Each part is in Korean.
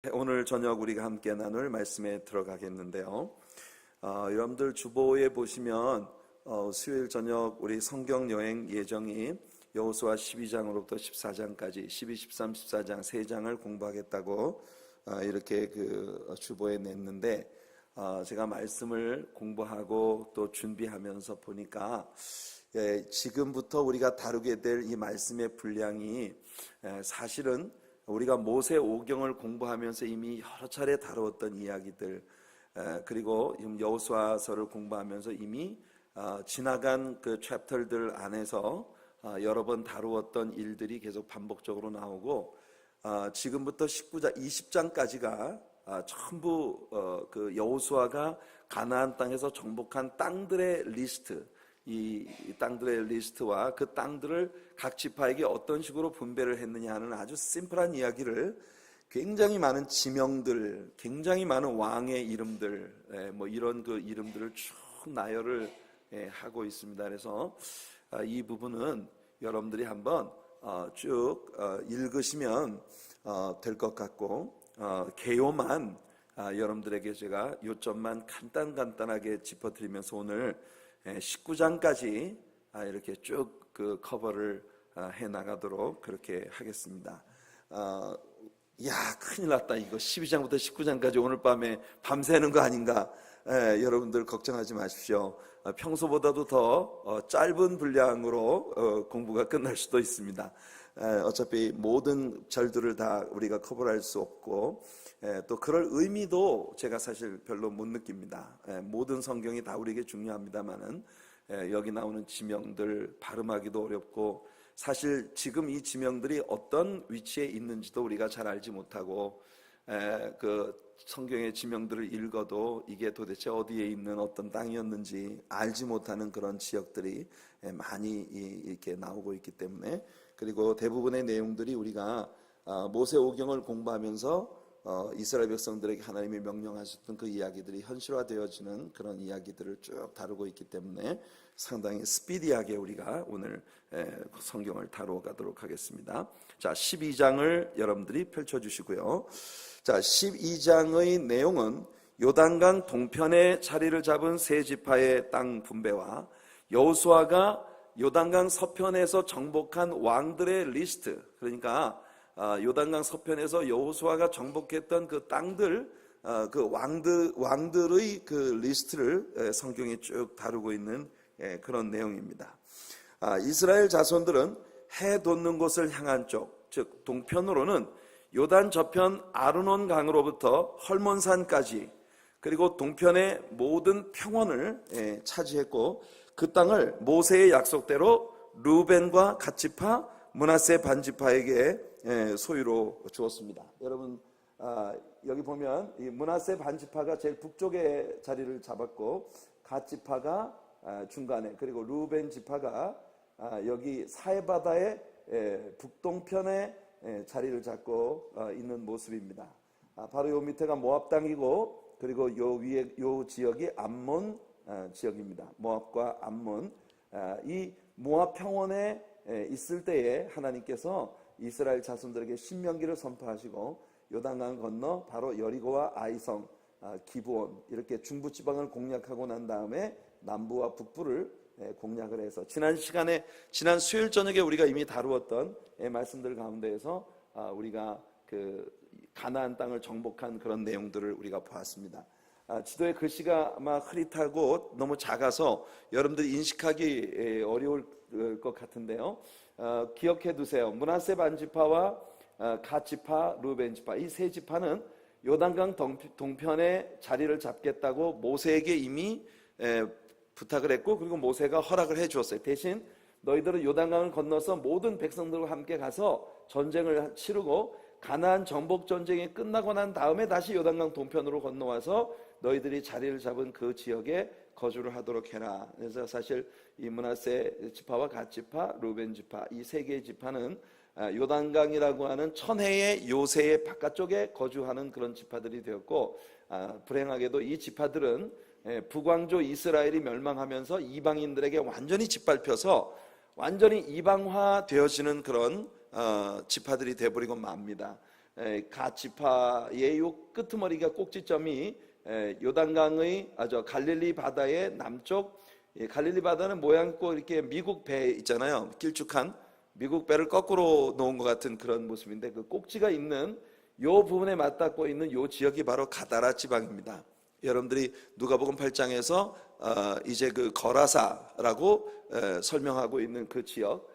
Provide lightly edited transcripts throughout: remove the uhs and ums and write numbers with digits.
오늘 저녁 우리가 함께 나눌 말씀에 들어가겠는데요. 여러분들 주보에 보시면 수요일 저녁 우리 성경 여행 예정이 여호수아 12장으로부터 14장까지 12, 13, 14장 3장을 공부하겠다고 이렇게 그 주보에 냈는데 제가 말씀을 공부하고 또 준비하면서 보니까 지금부터 우리가 다루게 될 이 말씀의 분량이 사실은 우리가 모세 오경을 공부하면서 이미 여러 차례 다루었던 이야기들, 그리고 여호수아서를 공부하면서 이미 지나간 그 챕터들 안에서 여러 번 다루었던 일들이 계속 반복적으로 나오고, 지금부터 19장, 20장까지가 전부 그 여호수아가 가나안 땅에서 정복한 땅들의 리스트, 이 땅들의 리스트와 그 땅들을 각 지파에게 어떤 식으로 분배를 했느냐 하는 아주 심플한 이야기를, 굉장히 많은 지명들, 굉장히 많은 왕의 이름들, 뭐 이런 그 이름들을 쭉 나열을 하고 있습니다. 그래서 이 부분은 여러분들이 한번 쭉 읽으시면 될 것 같고, 개요만 여러분들에게 제가 요점만 간단하게 짚어드리면서 오늘 19장까지 이렇게 쭉 그 커버를 해 나가도록 그렇게 하겠습니다. 큰일 났다. 이거 12장부터 19장까지 오늘 밤에 밤새는 거 아닌가? 여러분들 걱정하지 마십시오. 평소보다도 더 짧은 분량으로 공부가 끝날 수도 있습니다. 어차피 모든 절들을 다 우리가 커버할 수 없고, 또 그럴 의미도 제가 사실 별로 못 느낍니다. 모든 성경이 다 우리에게 중요합니다만은 여기 나오는 지명들 발음하기도 어렵고, 사실 지금 이 지명들이 어떤 위치에 있는지도 우리가 잘 알지 못하고, 그 성경의 지명들을 읽어도 이게 도대체 어디에 있는 어떤 땅이었는지 알지 못하는 그런 지역들이 많이 이렇게 나오고 있기 때문에, 그리고 대부분의 내용들이 우리가 모세 오경을 공부하면서 이스라엘 백성들에게 하나님이 명령하셨던 그 이야기들이 현실화되어지는 그런 이야기들을 쭉 다루고 있기 때문에 상당히 스피디하게 우리가 오늘 성경을 다뤄가도록 하겠습니다. 자, 12장을 여러분들이 펼쳐주시고요. 자, 12장의 내용은 요단강 동편에 자리를 잡은 세 지파의 땅 분배와 여호수아가 요단강 서편에서 정복한 왕들의 리스트, 그러니까 요단강 서편에서 여호수아가 정복했던 그 땅들, 그 왕들의 그 리스트를 성경에 쭉 다루고 있는 그런 내용입니다. 이스라엘 자손들은 해 돋는 곳을 향한 쪽, 즉 동편으로는 요단 저편 아르논 강으로부터 헐몬산까지, 그리고 동편의 모든 평원을 차지했고, 그 땅을 모세의 약속대로 루벤과 갓지파, 므낫세 반지파에게 소유로 주었습니다. 여러분, 여기 보면 이 므낫세 반지파가 제일 북쪽에 자리를 잡았고, 갓지파가 중간에, 그리고 루벤 지파가 여기 사해바다의 북동편에 자리를 잡고 있는 모습입니다. 바로 요 밑에가 모압 땅이고, 그리고 요 위에 요 지역이 암몬 지역입니다. 모압과 암몬, 이 모압 평원에 있을 때에 하나님께서 이스라엘 자손들에게 신명기를 선포하시고, 요단강 건너 바로 여리고와 아이성, 기브온 이렇게 중부 지방을 공략하고 난 다음에 남부와 북부를 공략을 해서, 지난 수요일 저녁에 우리가 이미 다루었던 말씀들 가운데에서 우리가 그 가나안 땅을 정복한 그런 내용들을 우리가 보았습니다. 지도의 글씨가 아마 흐릿하고 너무 작아서 여러분들이 인식하기 어려울 것 같은데요. 기억해 두세요. 므낫세 반지파와 갓지파, 루벤 지파, 이 세 지파는 요단강 동편에 자리를 잡겠다고 모세에게 이미 부탁을 했고, 그리고 모세가 허락을 해 주었어요. 대신 너희들은 요단강을 건너서 모든 백성들과 함께 가서 전쟁을 치르고, 가나안 정복 전쟁이 끝나고 난 다음에 다시 요단강 동편으로 건너와서 너희들이 자리를 잡은 그 지역에 거주를 하도록 해라. 그래서 사실 이 므낫세 지파와 갓지파, 루벤 지파, 이 세 개의 지파는 요단강이라고 하는 천혜의 요새의 바깥쪽에 거주하는 그런 지파들이 되었고, 불행하게도 이 지파들은 북왕조 이스라엘이 멸망하면서 이방인들에게 완전히 짓밟혀서 완전히 이방화 되어지는 그런 지파들이 되어버리고 맙니다. 갓 지파의 요 끄트머리가 꼭지점이 요단강의 갈릴리 바다의 남쪽, 갈릴리 바다는 모양 꼭 이렇게 미국 배 있잖아요. 길쭉한 미국 배를 거꾸로 놓은 것 같은 그런 모습인데, 그 꼭지가 있는 요 부분에 맞닿고 있는 요 지역이 바로 가다라 지방입니다. 여러분들이 누가복음 8장에서 이제 그 거라사라고 설명하고 있는 그 지역,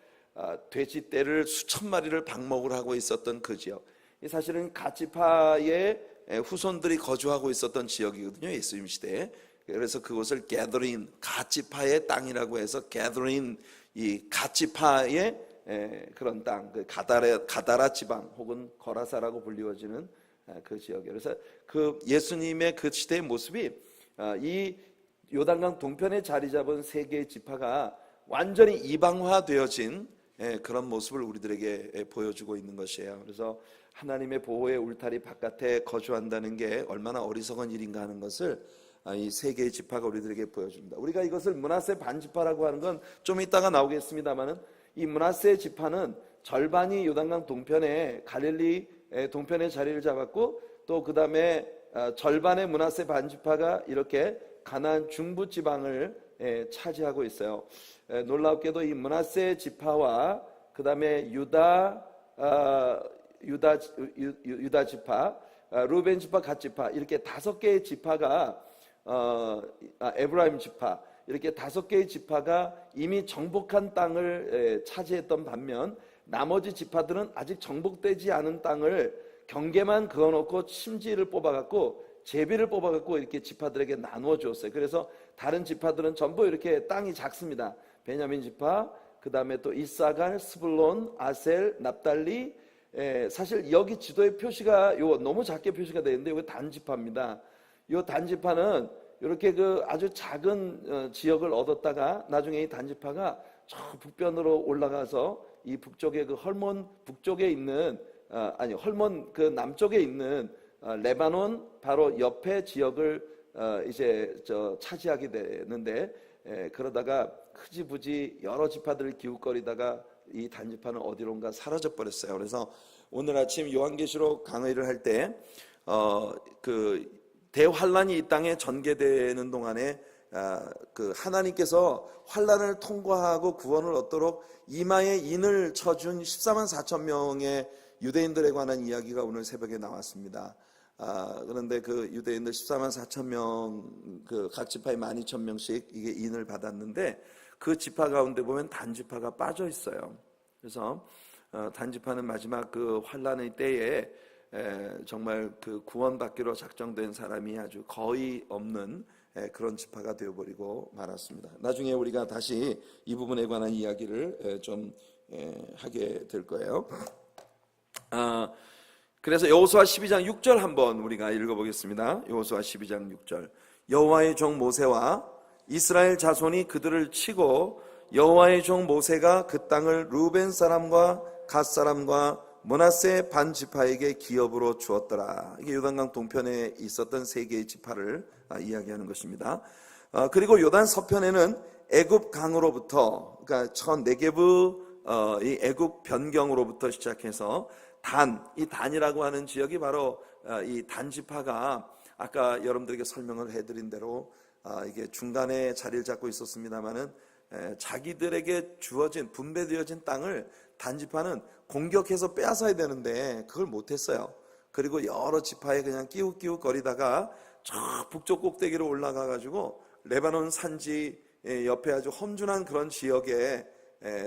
돼지떼를 수천 마리를 방목을 하고 있었던 그 지역, 사실은 갓지파의 후손들이 거주하고 있었던 지역이거든요, 예수님 시대에. 그래서 그곳을 게더린, 갓지파의 땅이라고 해서 게더린, 이 갓지파의 그런 땅, 그 가다라 지방 혹은 거라사라고 불리워지는 그 지역이에요. 그래서 그 예수님의 그 시대의 모습이 이 요단강 동편에 자리 잡은 세 개의 지파가 완전히 이방화되어진 그런 모습을 우리들에게 보여주고 있는 것이에요. 그래서 하나님의 보호의 울타리 바깥에 거주한다는 게 얼마나 어리석은 일인가 하는 것을 이 세 개의 지파가 우리들에게 보여줍니다. 우리가 이것을 므낫세 반지파라고 하는 건 좀 이따가 나오겠습니다만은, 이 므낫세 지파는 절반이 요단강 동편에, 갈릴리 동편에 자리를 잡았고, 또 그 다음에 절반의 므낫세 반지파가 이렇게 가나안 중부 지방을 차지하고 있어요. 놀랍게도 이 므낫세 지파와 그 다음에 유다 지파, 루벤 지파, 갓 지파, 이렇게 5개의 지파가 에브라임 지파, 이렇게 5개의 지파가 이미 정복한 땅을 차지했던 반면, 나머지 지파들은 아직 정복되지 않은 땅을 경계만 그어놓고 심지를 뽑아갖고, 제비를 뽑아갖고 이렇게 지파들에게 나누어 주었어요. 그래서 다른 지파들은 전부 이렇게 땅이 작습니다. 베냐민 지파, 그 다음에 또 이사갈, 스불론, 아셀, 납달리. 사실 여기 지도의 표시가 너무 작게 표시가 되어 있는데, 이거 단지파입니다. 이 단지파는 이렇게 그 아주 작은 지역을 얻었다가 나중에 이 단지파가 저 북변으로 올라가서 이 북쪽에 그 헐몬 북쪽에 있는 헐몬 그 남쪽에 있는 레바논 바로 옆에 지역을 이제 차지하게 되는데, 그러다가 흐지부지 여러 지파들을 기웃거리다가 이 단지파는 어디론가 사라져 버렸어요. 그래서 오늘 아침 요한계시록 강의를 할 때 그 대환란이 이 땅에 전개되는 동안에 그 하나님께서 환란을 통과하고 구원을 얻도록 이마에 인을 쳐준 14만 4천 명의 유대인들에 관한 이야기가 오늘 새벽에 나왔습니다. 그런데 그 유대인들 14만 4천 명, 그 각 지파에 12,000명씩 이게 인을 받았는데, 그 지파 가운데 보면 단지파가 빠져 있어요. 그래서 단지파는 마지막 그 환란의 때에 정말 그 구원받기로 작정된 사람이 아주 거의 없는 그런 지파가 되어버리고 말았습니다. 나중에 우리가 다시 이 부분에 관한 이야기를 좀 하게 될 거예요. 그래서 여호수아 12장 6절 한번 우리가 읽어보겠습니다. 여호수아 12장 6절. 여호와의 종 모세와 이스라엘 자손이 그들을 치고 여호와의 종 모세가 그 땅을 루벤 사람과 갓 사람과 므낫세 반 지파에게 기업으로 주었더라. 이게 요단강 동편에 있었던 세 개의 지파를 이야기하는 것입니다. 그리고 요단 서편에는 애굽 강으로부터, 그러니까 네게브 이 애굽 변경으로부터 시작해서 이 단이라고 하는 지역이 바로 이 단 지파가 아까 여러분들에게 설명을 해드린 대로 이게 중간에 자리를 잡고 있었습니다만은, 자기들에게 주어진 분배되어진 땅을 단지파는 공격해서 빼앗아야 되는데 그걸 못했어요. 그리고 여러 지파에 그냥 끼웃끼웃거리다가 저 북쪽 꼭대기로 올라가 가지고 레바논 산지 옆에 아주 험준한 그런 지역에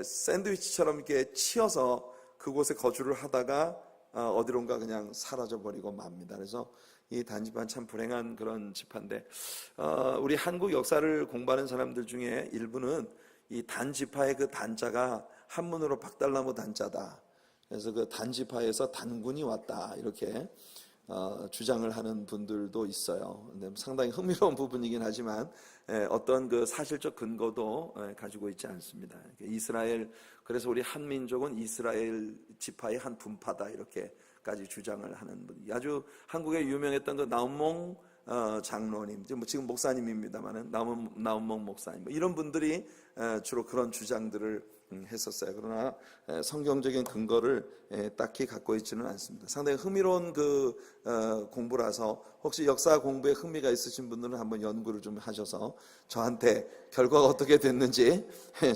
샌드위치처럼 이렇게 치어서 그곳에 거주를 하다가 어디론가 그냥 사라져버리고 맙니다. 그래서 이 단지파는 참 불행한 그런 지파인데, 우리 한국 역사를 공부하는 사람들 중에 일부는 이 단지파의 그 단자가 한문으로 박달나무 단자다. 그래서 그 단지파에서 단군이 왔다, 이렇게 주장을 하는 분들도 있어요. 근데 상당히 흥미로운 부분이긴 하지만 어떤 그 사실적 근거도 가지고 있지 않습니다. 그래서 우리 한민족은 이스라엘 지파의 한 분파다, 이렇게까지 주장을 하는 분. 아주 한국에 유명했던 그 나움몽 장로님, 지금 목사님입니다만은 나움몽 목사님, 이런 분들이 주로 그런 주장들을 했었어요. 그러나 성경적인 근거를 딱히 갖고 있지는 않습니다. 상당히 흥미로운 공부라서 혹시 역사 공부에 흥미가 있으신 분들은 한번 연구를 좀 하셔서 저한테 결과가 어떻게 됐는지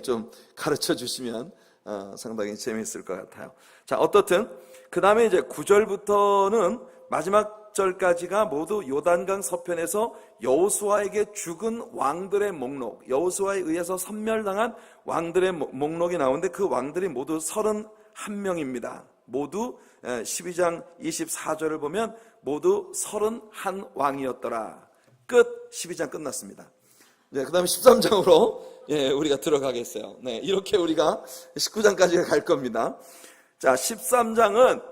좀 가르쳐 주시면 상당히 재미있을 것 같아요. 자, 어떻든 그 다음에 이제 9절부터는 마지막 절까지가 모두 요단강 서편에서 여호수아에게 죽은 왕들의 목록, 여호수아에 의해서 섬멸당한 왕들의 목록이 나오는데 그 왕들이 모두 31명입니다. 모두 12장 24절을 보면 모두 31왕이었더라. 끝. 12장 끝났습니다. 네, 그 다음에 13장으로 우리가 들어가겠어요. 네, 이렇게 우리가 19장까지 갈 겁니다. 자, 13장은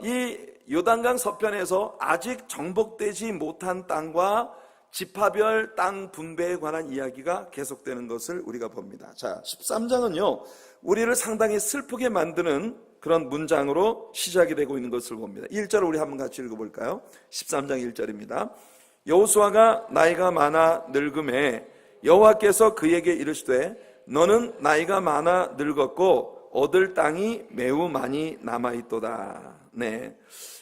이 요단강 서편에서 아직 정복되지 못한 땅과 지파별 땅 분배에 관한 이야기가 계속되는 것을 우리가 봅니다. 자, 13장은요, 우리를 상당히 슬프게 만드는 그런 문장으로 시작이 되고 있는 것을 봅니다. 1절을 우리 한번 같이 읽어볼까요? 13장 1절입니다. 여호수아가 나이가 많아 늙음에 여호와께서 그에게 이르시되 너는 나이가 많아 늙었고 얻을 땅이 매우 많이 남아있도다. 네,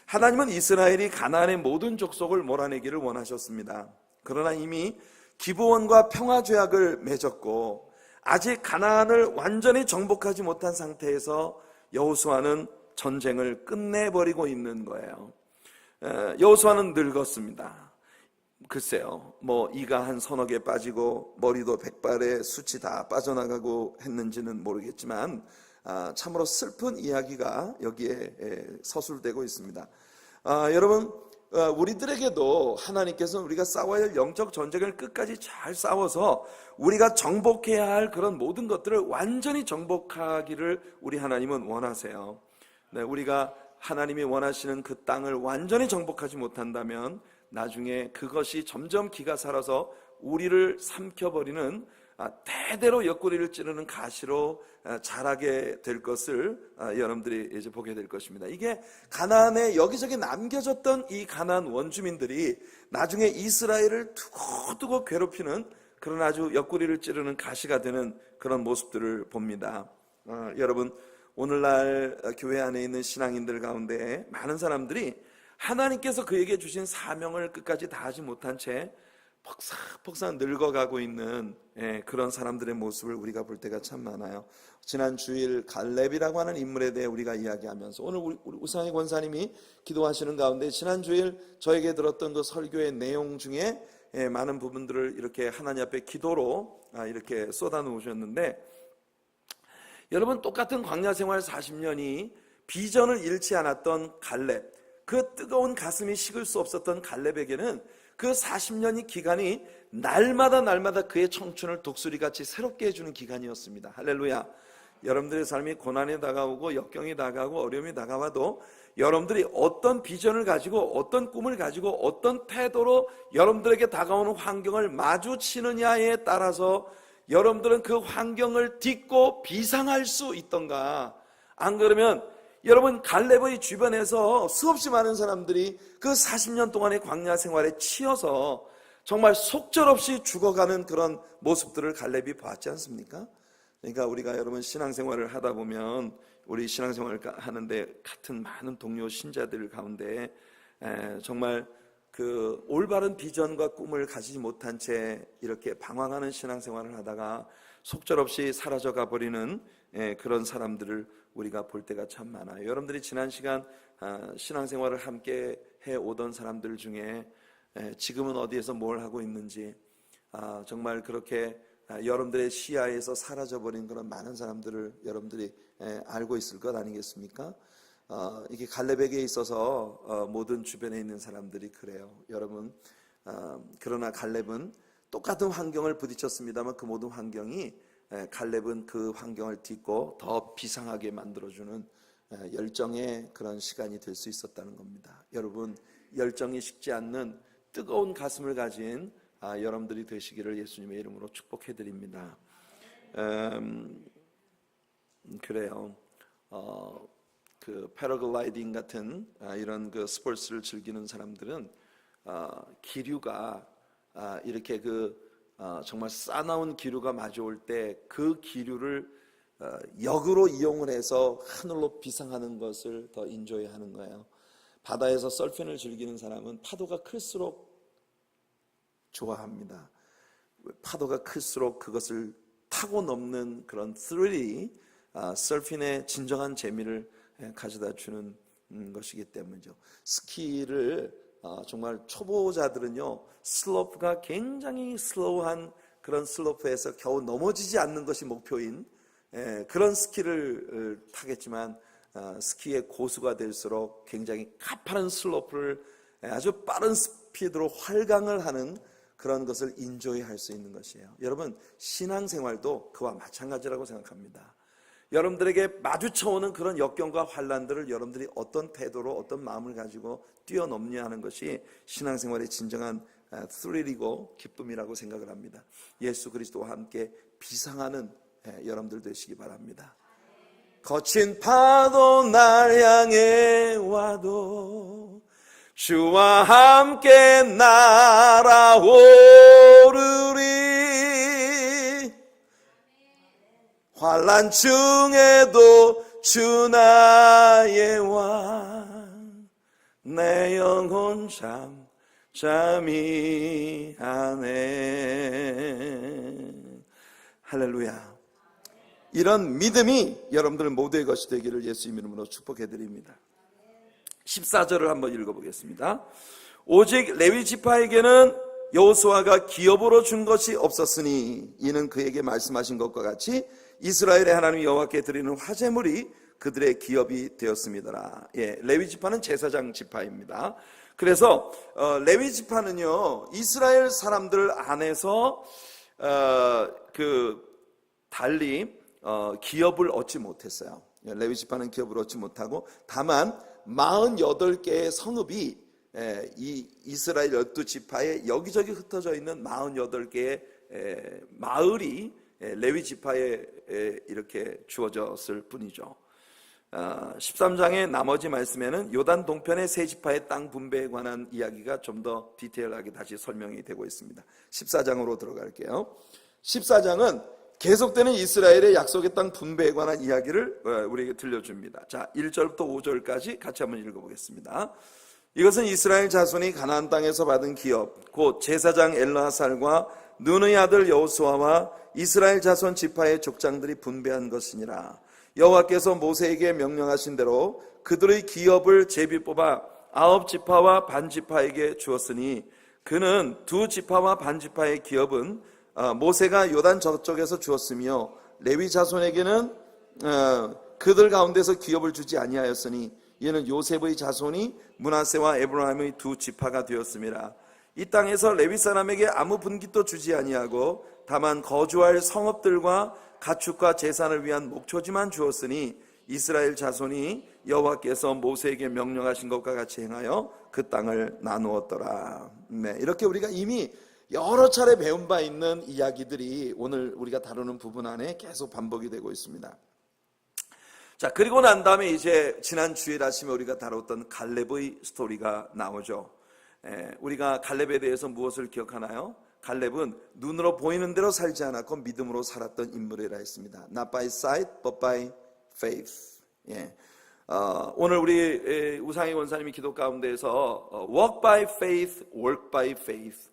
하나님은 이스라엘이 가나안의 모든 족속을 몰아내기를 원하셨습니다. 그러나 이미 기브온과 평화죄약을 맺었고 아직 가나안을 완전히 정복하지 못한 상태에서 여호수아는 전쟁을 끝내버리고 있는 거예요. 여호수아는 늙었습니다. 글쎄요, 이가 한 서너 개 빠지고 머리도 백발에 숱이 다 빠져나가고 했는지는 모르겠지만 참으로 슬픈 이야기가 여기에 서술되고 있습니다. 여러분, 우리들에게도 하나님께서는 우리가 싸워야 할 영적 전쟁을 끝까지 잘 싸워서 우리가 정복해야 할 그런 모든 것들을 완전히 정복하기를 우리 하나님은 원하세요. 네, 우리가 하나님이 원하시는 그 땅을 완전히 정복하지 못한다면 나중에 그것이 점점 기가 살아서 우리를 삼켜버리는 대대로 옆구리를 찌르는 가시로 자라게 될 것을 여러분들이 이제 보게 될 것입니다. 이게 가나안에 여기저기 남겨졌던 이 가나안 원주민들이 나중에 이스라엘을 두고두고 괴롭히는 그런 아주 옆구리를 찌르는 가시가 되는 그런 모습들을 봅니다. 여러분, 오늘날 교회 안에 있는 신앙인들 가운데 많은 사람들이 하나님께서 그에게 주신 사명을 끝까지 다하지 못한 채 퍽싹퍽싹 늙어가고 있는 그런 사람들의 모습을 우리가 볼 때가 참 많아요. 지난 주일 갈렙이라고 하는 인물에 대해 우리가 이야기하면서 오늘 우리 우상희 권사님이 기도하시는 가운데 지난 주일 저에게 들었던 그 설교의 내용 중에 많은 부분들을 이렇게 하나님 앞에 기도로 이렇게 쏟아놓으셨는데, 여러분, 똑같은 광야 생활 40년이 비전을 잃지 않았던 갈렙, 그 뜨거운 가슴이 식을 수 없었던 갈렙에게는 그 40년의 기간이 날마다 그의 청춘을 독수리같이 새롭게 해주는 기간이었습니다. 할렐루야. 여러분들의 삶이 고난이 다가오고 역경이 다가오고 어려움이 다가와도 여러분들이 어떤 비전을 가지고 어떤 꿈을 가지고 어떤 태도로 여러분들에게 다가오는 환경을 마주치느냐에 따라서 여러분들은 그 환경을 딛고 비상할 수 있던가. 안 그러면 여러분, 갈렙의 주변에서 수없이 많은 사람들이 그 40년 동안의 광야 생활에 치여서 정말 속절없이 죽어가는 그런 모습들을 갈렙이 봤지 않습니까? 그러니까 우리가 여러분 신앙생활을 하다 보면 우리 신앙생활을 하는데 같은 많은 동료 신자들 가운데 정말 그 올바른 비전과 꿈을 가지지 못한 채 이렇게 방황하는 신앙생활을 하다가 속절없이 사라져가 버리는 그런 사람들을 우리가 볼 때가 참 많아요. 여러분들이 지난 시간 신앙생활을 함께 해오던 사람들 중에 지금은 어디에서 뭘 하고 있는지 정말 그렇게 여러분들의 시야에서 사라져버린 그런 많은 사람들을 여러분들이 알고 있을 것 아니겠습니까? 이게 갈렙에게 있어서 모든 주변에 있는 사람들이 그래요. 여러분, 그러나 갈렙은 똑같은 환경을 부딪혔습니다만 그 모든 환경이 갈렙은 그 환경을 딛고 더 비상하게 만들어주는 열정의 그런 시간이 될 수 있었다는 겁니다. 여러분, 열정이 식지 않는 뜨거운 가슴을 가진 여러분들이 되시기를 예수님의 이름으로 축복해드립니다. 그래요. 그 패러글라이딩 같은 이런 그 스포츠를 즐기는 사람들은 기류가 이렇게 정말 싸나운 기류가 마주올 때 그 기류를 역으로 이용을 해서 하늘로 비상하는 것을 더 인조이하는 거예요. 바다에서 서핑을 즐기는 사람은 파도가 클수록 좋아합니다. 파도가 클수록 그것을 타고 넘는 그런 스릴이 서핑의 진정한 재미를 가져다 주는 것이기 때문이죠. 스키를 정말 초보자들은요, 슬로프가 굉장히 슬로우한 그런 슬로프에서 겨우 넘어지지 않는 것이 목표인 그런 스키를 타겠지만, 스키의 고수가 될수록 굉장히 가파른 슬로프를 아주 빠른 스피드로 활강을 하는 그런 것을 인조이할 수 있는 것이에요. 여러분, 신앙생활도 그와 마찬가지라고 생각합니다. 여러분들에게 마주쳐오는 그런 역경과 환난들을 여러분들이 어떤 태도로, 어떤 마음을 가지고 뛰어넘냐 하는 것이 신앙생활의 진정한 스릴이고 기쁨이라고 생각을 합니다. 예수 그리스도와 함께 비상하는 여러분들 되시기 바랍니다. 거친 파도 날 향해 와도 주와 함께 날아오르리. 환난 중에도 주 나의 왕, 내 영혼 잠잠히 하네. 할렐루야. 이런 믿음이 여러분들 모두의 것이 되기를 예수 이름으로 축복해드립니다. 14절을 한번 읽어보겠습니다. 오직 레위 지파에게는 여호수아가 기업으로 준 것이 없었으니 이는 그에게 말씀하신 것과 같이 이스라엘의 하나님 여호와께 드리는 화제물이 그들의 기업이 되었습니다. 레위 지파는 제사장 지파입니다. 그래서 레위 지파는요, 이스라엘 사람들 안에서 달리 기업을 얻지 못했어요. 레위 지파는 기업을 얻지 못하고 다만 48개의 성읍이 이 이스라엘 12지파에 여기저기 흩어져 있는 48개의 마을이 레위 지파에 이렇게 주어졌을 뿐이죠. 13장의 나머지 말씀에는 요단 동편의 세 지파의 땅 분배에 관한 이야기가 좀 더 디테일하게 다시 설명이 되고 있습니다. 14장으로 들어갈게요. 14장은 계속되는 이스라엘의 약속의 땅 분배에 관한 이야기를 우리에게 들려줍니다. 자, 1절부터 5절까지 같이 한번 읽어보겠습니다. 이것은 이스라엘 자손이 가나안 땅에서 받은 기업, 곧 제사장 엘르하살과 눈의 아들 여호수아와 이스라엘 자손 지파의 족장들이 분배한 것이니라. 여호와께서 모세에게 명령하신 대로 그들의 기업을 제비 뽑아 9지파와 반지파에게 주었으니 그는 2지파와 반지파의 기업은 모세가 요단 저쪽에서 주었으며 레위 자손에게는 그들 가운데서 기업을 주지 아니하였으니 이는 요셉의 자손이 므낫세와 에브라임의 2지파가 되었습니다. 이 땅에서 레위 사람에게 아무 분깃도 주지 아니하고 다만 거주할 성읍들과 가축과 제산을 위한 목초지만 주었으니 이스라엘 자손이 여호와께서 모세에게 명령하신 것과 같이 행하여 그 땅을 나누었더라. 이렇게 우리가 이미 여러 차례 배운 바 있는 이야기들이 오늘 우리가 다루는 부분 안에 계속 반복이 되고 있습니다. 자, 그리고 난 다음에 이제 지난 주일 아침에 우리가 다뤘던 갈렙의 스토리가 나오죠. 우리가 갈렙에 대해서 무엇을 기억하나요? 갈렙은 눈으로 보이는 대로 살지 않았고 믿음으로 살았던 인물이라 했습니다. Not by sight, but by faith. 오늘 우리 우상희 원사님이 기도 가운데에서 walk by faith, work by faith.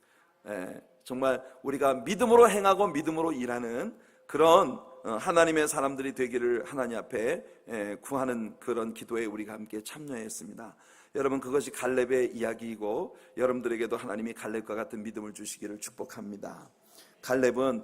정말 우리가 믿음으로 행하고 믿음으로 일하는 그런 하나님의 사람들이 되기를 하나님 앞에 구하는 그런 기도에 우리가 함께 참여했습니다. 여러분, 그것이 갈렙의 이야기이고 여러분들에게도 하나님이 갈렙과 같은 믿음을 주시기를 축복합니다. 갈렙은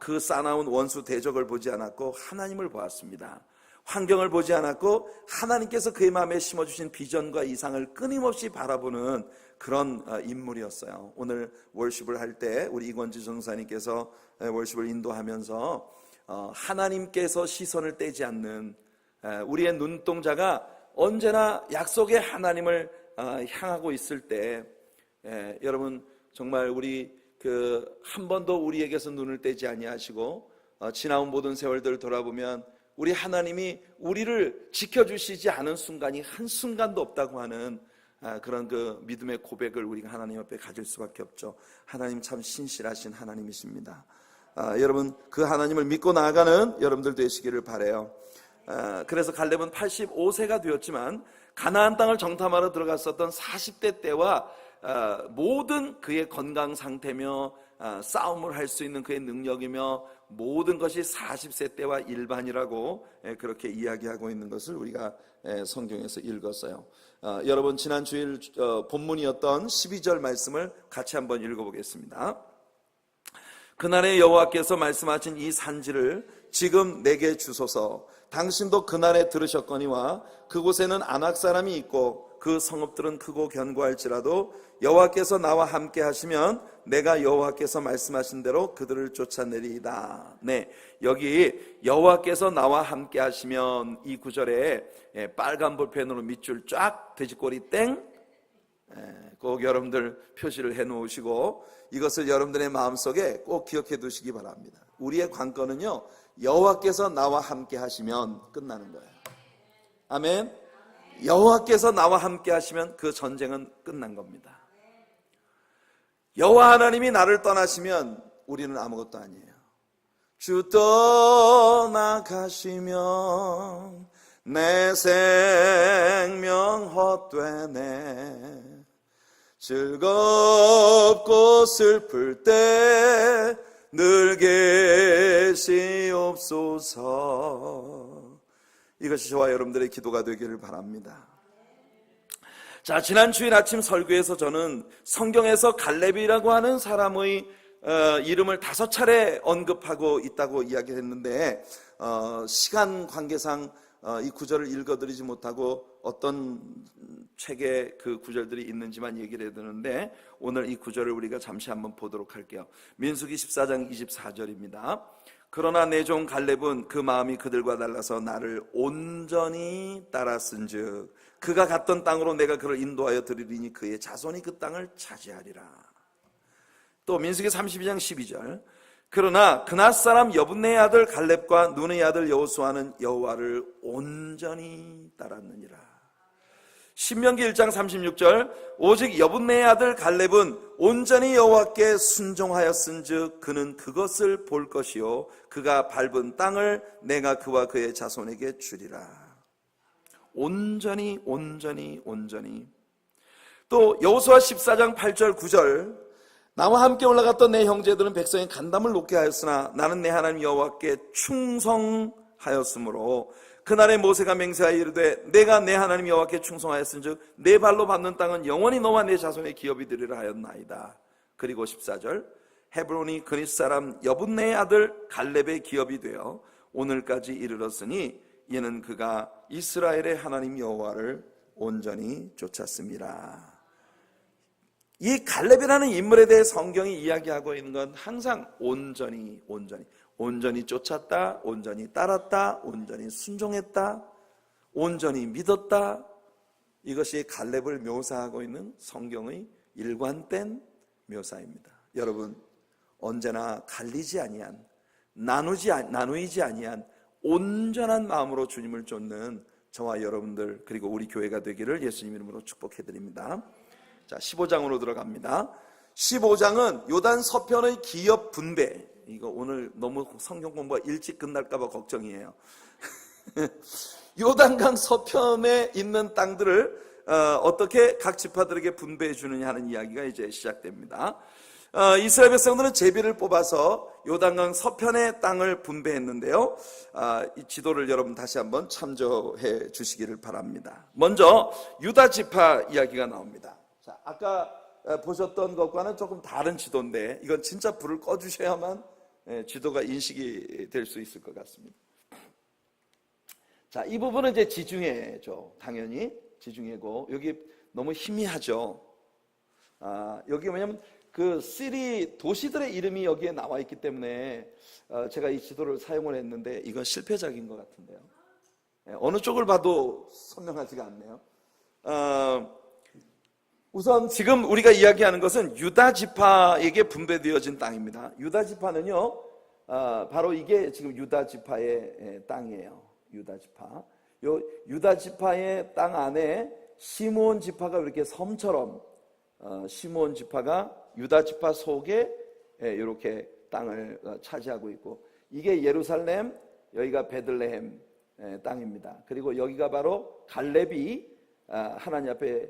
그 싸나운 원수 대적을 보지 않았고 하나님을 보았습니다. 환경을 보지 않았고 하나님께서 그의 마음에 심어주신 비전과 이상을 끊임없이 바라보는 그런 인물이었어요. 오늘 월십을 할 때 우리 이권지 전사님께서 월십을 인도하면서 하나님께서 시선을 떼지 않는 우리의 눈동자가 언제나 약속의 하나님을 향하고 있을 때 여러분 정말 우리 한 번도 우리에게서 눈을 떼지 아니하시고 지나온 모든 세월들을 돌아보면 우리 하나님이 우리를 지켜주시지 않은 순간이 한순간도 없다고 하는 그런 그 믿음의 고백을 우리가 하나님 앞에 가질 수밖에 없죠. 하나님 참 신실하신 하나님이십니다. 여러분 그 하나님을 믿고 나아가는 여러분들 되시기를 바라요. 그래서 갈렙은 85세가 되었지만 가나안 땅을 정탐하러 들어갔었던 40대 때와 모든 그의 건강 상태며 싸움을 할 수 있는 그의 능력이며 모든 것이 40세 때와 일반이라고 그렇게 이야기하고 있는 것을 우리가 성경에서 읽었어요. 여러분 지난 주일 본문이었던 12절 말씀을 같이 한번 읽어보겠습니다. 그날에 여호와께서 말씀하신 이 산지를 지금 내게 주소서. 당신도 그날에 들으셨거니와 그곳에는 아낙 사람이 있고 그 성읍들은 크고 견고할지라도 여호와께서 나와 함께 하시면 내가 여호와께서 말씀하신 대로 그들을 쫓아내리이다. 네, 여기 여호와께서 나와 함께 하시면 이 구절에 빨간 볼펜으로 밑줄 쫙 돼지꼬리 땡 꼭 여러분들 표시를 해 놓으시고 이것을 여러분들의 마음속에 꼭 기억해 두시기 바랍니다. 우리의 관건은요, 여호와께서 나와 함께 하시면 끝나는 거예요. 아멘. 여호와께서 나와 함께 하시면 그 전쟁은 끝난 겁니다. 여호와 하나님이 나를 떠나시면 우리는 아무것도 아니에요. 주 떠나가시면 내 생명 헛되네. 즐겁고 슬플 때 늘 계시옵소서. 이것이 저와 여러분들의 기도가 되기를 바랍니다. 자, 지난 주일 아침 설교에서 저는 성경에서 갈렙이라고 하는 사람의 이름을 5차례 언급하고 있다고 이야기했는데 시간 관계상 이 구절을 읽어드리지 못하고 어떤 책에 그 구절들이 있는지만 얘기를 해야 되는데 오늘 이 구절을 우리가 잠시 한번 보도록 할게요. 민수기 14장 24절입니다. 그러나 내 종 갈렙은 그 마음이 그들과 달라서 나를 온전히 따랐은즉 그가 갔던 땅으로 내가 그를 인도하여 드리리니 그의 자손이 그 땅을 차지하리라. 또 민수기 32장 12절 그러나 그낫 사람 여분네의 아들 갈렙과 눈의 아들 여호수아는 여호와를 온전히 따랐느니라. 신명기 1장 36절 오직 여분네의 아들 갈렙은 온전히 여호와께 순종하였은즉 그는 그것을 볼 것이요 그가 밟은 땅을 내가 그와 그의 자손에게 주리라. 온전히 온전히 온전히. 또 여호수아 14장 8절 9절 나와 함께 올라갔던 내 형제들은 백성의 간담을 높게 하였으나 나는 내 하나님 여호와께 충성하였으므로 그날에 모세가 맹세하여 이르되 내가 내 하나님 여호와께 충성하였은즉 내 발로 밟는 땅은 영원히 너와 내 자손의 기업이 되리라 하였나이다. 그리고 14절 헤브론이 그릿 사람 여분네의 아들 갈렙의 기업이 되어 오늘까지 이르렀으니 이는 그가 이스라엘의 하나님 여호와를 온전히 쫓았습니다. 이 갈렙이라는 인물에 대해 성경이 이야기하고 있는 건 항상 온전히 쫓았다, 온전히 따랐다, 온전히 순종했다, 온전히 믿었다. 이것이 갈렙을 묘사하고 있는 성경의 일관된 묘사입니다. 여러분 언제나 갈리지 아니한 나누이지 아니한 온전한 마음으로 주님을 쫓는 저와 여러분들 그리고 우리 교회가 되기를 예수님 이름으로 축복해드립니다. 자, 15장으로 들어갑니다. 15장은 요단 서편의 기업 분배. 이거 오늘 너무 성경 공부가 일찍 끝날까봐 걱정이에요. 요단강 서편에 있는 땅들을 어떻게 각 지파들에게 분배해 주느냐 하는 이야기가 이제 시작됩니다. 이스라엘 백성들은 제비를 뽑아서 요단강 서편의 땅을 분배했는데요. 이 지도를 여러분 다시 한번 참조해 주시기를 바랍니다. 먼저 유다 지파 이야기가 나옵니다. 자, 아까 보셨던 것과는 조금 다른 지도인데 이건 진짜 불을 꺼주셔야만 지도가 인식이 될 수 있을 것 같습니다. 자, 이 부분은 이제 지중해죠. 당연히 지중해고 여기 너무 희미하죠. 여기 뭐냐면 그 시리 도시들의 이름이 여기에 나와 있기 때문에 제가 이 지도를 사용을 했는데 이건 실패작인 것 같은데요. 어느 쪽을 봐도 선명하지가 않네요. 우선 지금 우리가 이야기하는 것은 유다 지파에게 분배되어진 땅입니다. 유다 지파는요, 바로 이게 지금 유다 지파의 땅이에요. 유다 지파. 요 유다 지파의 땅 안에 시므온 지파가 이렇게 섬처럼 시므온 지파가 유다 지파 속에 이렇게 땅을 차지하고 있고, 이게 예루살렘, 여기가 베들레헴 땅입니다. 그리고 여기가 바로 갈렙이 하나님 앞에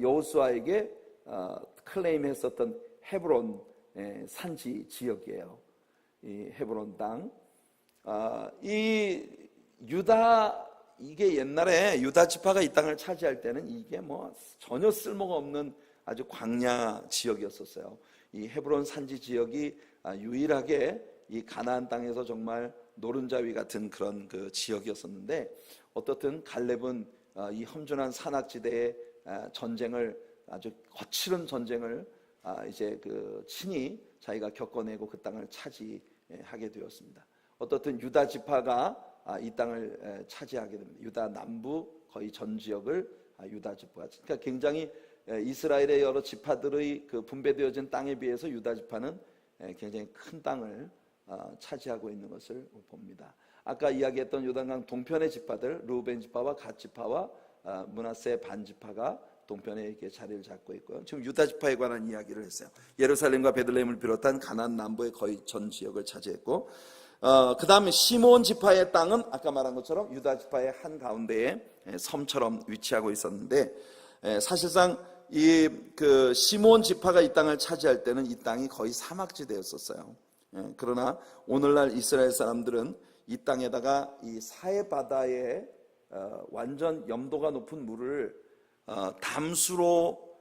여호수아에게 클레임했었던 헤브론 산지 지역이에요. 이 헤브론 땅. 이 유다, 이게 옛날에 유다 지파가 이 땅을 차지할 때는 이게 뭐 전혀 쓸모가 없는 아주 광야 지역이었었어요. 이 헤브론 산지 지역이 유일하게 이 가나안 땅에서 정말 노른자위 같은 그런 그 지역이었었는데, 어떻든 갈렙은 이 험준한 산악지대의 전쟁을, 아주 거칠은 전쟁을 이제 그 친히 자기가 겪어내고 그 땅을 차지하게 되었습니다. 어떻든 유다 지파가 이 땅을 차지하게 됩니다. 유다 남부 거의 전 지역을 유다 지파가, 그러니까 굉장히 이스라엘의 여러 지파들의 그 분배되어진 땅에 비해서 유다 지파는 굉장히 큰 땅을 차지하고 있는 것을 봅니다. 아까 이야기했던 요단강 동편의 지파들, 르우벤 지파와 갓 지파와 므낫세 반 지파가 동편에 이렇게 자리를 잡고 있고요. 지금 유다 지파에 관한 이야기를 했어요. 예루살렘과 베들레헴을 비롯한 가나안 남부의 거의 전 지역을 차지했고, 그 다음에 시몬 지파의 땅은 아까 말한 것처럼 유다 지파의 한 가운데에 섬처럼 위치하고 있었는데, 사실상 이 그 시몬 지파가 이 땅을 차지할 때는 이 땅이 거의 사막지대였었어요. 그러나 오늘날 이스라엘 사람들은 이 땅에다가 이 사해 바다에 완전 염도가 높은 물을 담수로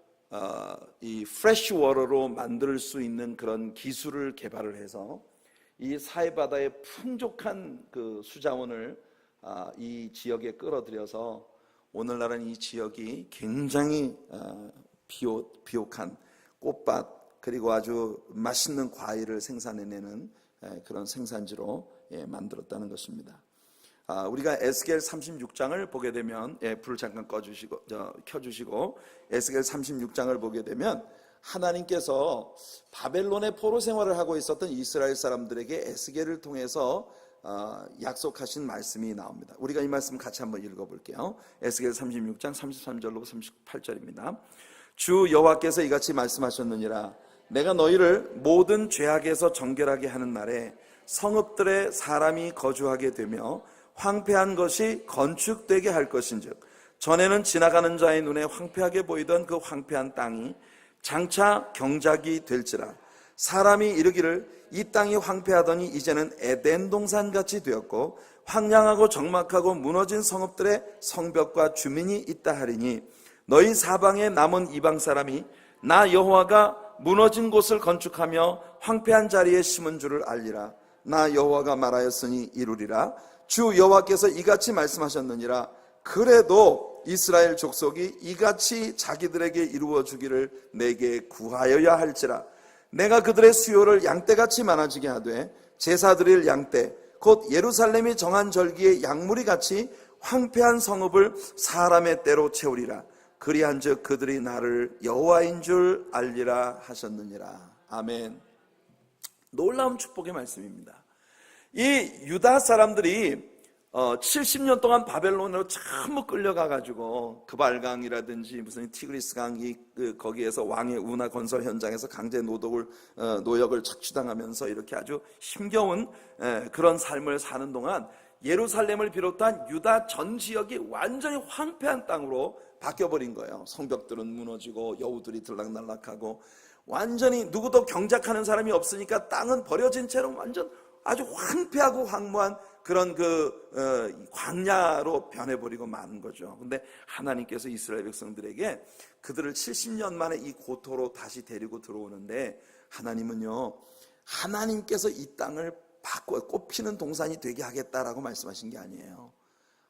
이 프레쉬 워터로 만들 수 있는 그런 기술을 개발을 해서 이 사해 바다의 풍족한 그 수자원을 이 지역에 끌어들여서 오늘날은 이 지역이 굉장히 비옥한 꽃밭, 그리고 아주 맛있는 과일을 생산해내는 그런 생산지로 만들었다는 것입니다. 우리가 에스겔 36장을 보게 되면, 불을 잠깐 켜주시고 에스겔 36장을 보게 되면 하나님께서 바벨론의 포로 생활을 하고 있었던 이스라엘 사람들에게 에스겔을 통해서 약속하신 말씀이 나옵니다. 우리가 이 말씀 같이 한번 읽어볼게요. 에스겔 36장 33절로 38절입니다. 주 여호와께서 이같이 말씀하셨느니라. 내가 너희를 모든 죄악에서 정결하게 하는 날에 성읍들에 사람이 거주하게 되며 황폐한 것이 건축되게 할 것인즉, 전에는 지나가는 자의 눈에 황폐하게 보이던 그 황폐한 땅이 장차 경작이 될지라. 사람이 이르기를 이 땅이 황폐하더니 이제는 에덴 동산같이 되었고 황량하고 적막하고 무너진 성읍들의 성벽과 주민이 있다 하리니, 너희 사방에 남은 이방 사람이 나 여호와가 무너진 곳을 건축하며 황폐한 자리에 심은 줄을 알리라. 나 여호와가 말하였으니 이루리라. 주 여호와께서 이같이 말씀하셨느니라. 그래도 이스라엘 족속이 이같이 자기들에게 이루어 주기를 내게 구하여야 할지라. 내가 그들의 수요를 양떼같이 많아지게 하되 제사드릴 양떼 곧 예루살렘이 정한 절기의 양무리 같이 황폐한 성읍을 사람의 때로 채우리라. 그리한즉 그들이 나를 여호와인 줄 알리라 하셨느니라. 아멘. 놀라운 축복의 말씀입니다. 이 유다 사람들이 70년 동안 바벨론으로 전부 끌려가가지고 그발강이라든지 무슨 티그리스강이 거기에서 왕의 운하 건설 현장에서 강제 노역을 착취당하면서 이렇게 아주 힘겨운 그런 삶을 사는 동안 예루살렘을 비롯한 유다 전 지역이 완전히 황폐한 땅으로 바뀌어버린 거예요. 성벽들은 무너지고 여우들이 들락날락하고 완전히 누구도 경작하는 사람이 없으니까 땅은 버려진 채로 완전 아주 황폐하고 황무한 그런 광야로 변해버리고 마는 거죠. 근데 하나님께서 이스라엘 백성들에게 그들을 70년 만에 이 고토로 다시 데리고 들어오는데, 하나님은요, 하나님께서 이 땅을 바꿔 꽃피는 동산이 되게 하겠다라고 말씀하신 게 아니에요.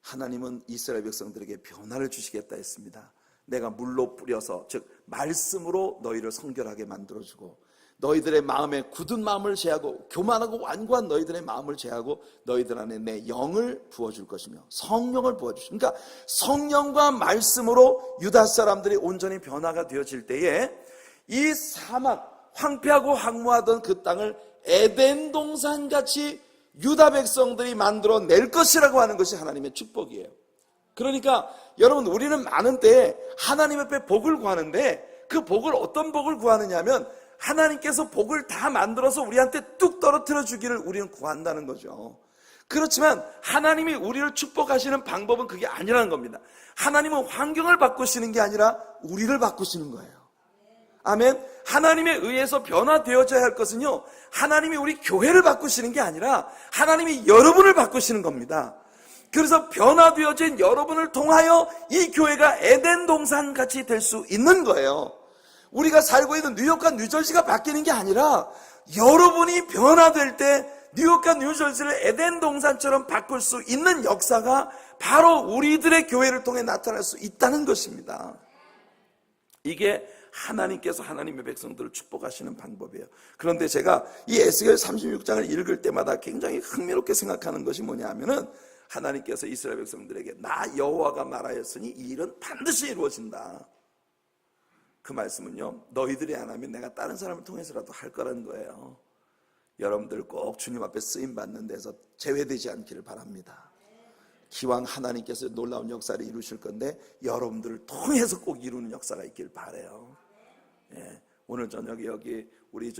하나님은 이스라엘 백성들에게 변화를 주시겠다 했습니다. 내가 물로 뿌려서, 즉 말씀으로 너희를 성결하게 만들어주고, 너희들의 마음에 굳은 마음을 제하고 교만하고 완고한 너희들의 마음을 제하고 너희들 안에 내 영을 부어줄 것이며 성령을 부어주시고, 그러니까 성령과 말씀으로 유다 사람들이 온전히 변화가 되어질 때에 이 사막, 황폐하고 황무하던 그 땅을 에덴 동산같이 유다 백성들이 만들어낼 것이라고 하는 것이 하나님의 축복이에요. 그러니까 여러분, 우리는 많은 때에 하나님 앞에 복을 구하는데 그 복을 어떤 복을 구하느냐 하면 하나님께서 복을 다 만들어서 우리한테 뚝 떨어뜨려 주기를 우리는 구한다는 거죠. 그렇지만 하나님이 우리를 축복하시는 방법은 그게 아니라는 겁니다. 하나님은 환경을 바꾸시는 게 아니라 우리를 바꾸시는 거예요. 아멘. 하나님에 의해서 변화되어져야 할 것은요, 하나님이 우리 교회를 바꾸시는 게 아니라 하나님이 여러분을 바꾸시는 겁니다. 그래서 변화되어진 여러분을 통하여 이 교회가 에덴 동산 같이 될 수 있는 거예요. 우리가 살고 있는 뉴욕과 뉴저지가 바뀌는 게 아니라 여러분이 변화될 때 뉴욕과 뉴저지를 에덴 동산처럼 바꿀 수 있는 역사가 바로 우리들의 교회를 통해 나타날 수 있다는 것입니다. 이게 하나님께서 하나님의 백성들을 축복하시는 방법이에요. 그런데 제가 이 에스겔 36장을 읽을 때마다 굉장히 흥미롭게 생각하는 것이 뭐냐 하면은, 하나님께서 이스라엘 백성들에게 나 여호와가 말하였으니 이 일은 반드시 이루어진다. 그 말씀은요, 너희들이 안 하면 내가 다른 사람을 통해서라도 할 거라는 거예요. 여러분들 꼭 주님 앞에 쓰임받는 데서 제외되지 않기를 바랍니다. 기왕 하나님께서 놀라운 역사를 이루실 건데 여러분들을 통해서 꼭 이루는 역사가 있길 바라요. 예, 오늘 저녁에 여기 우리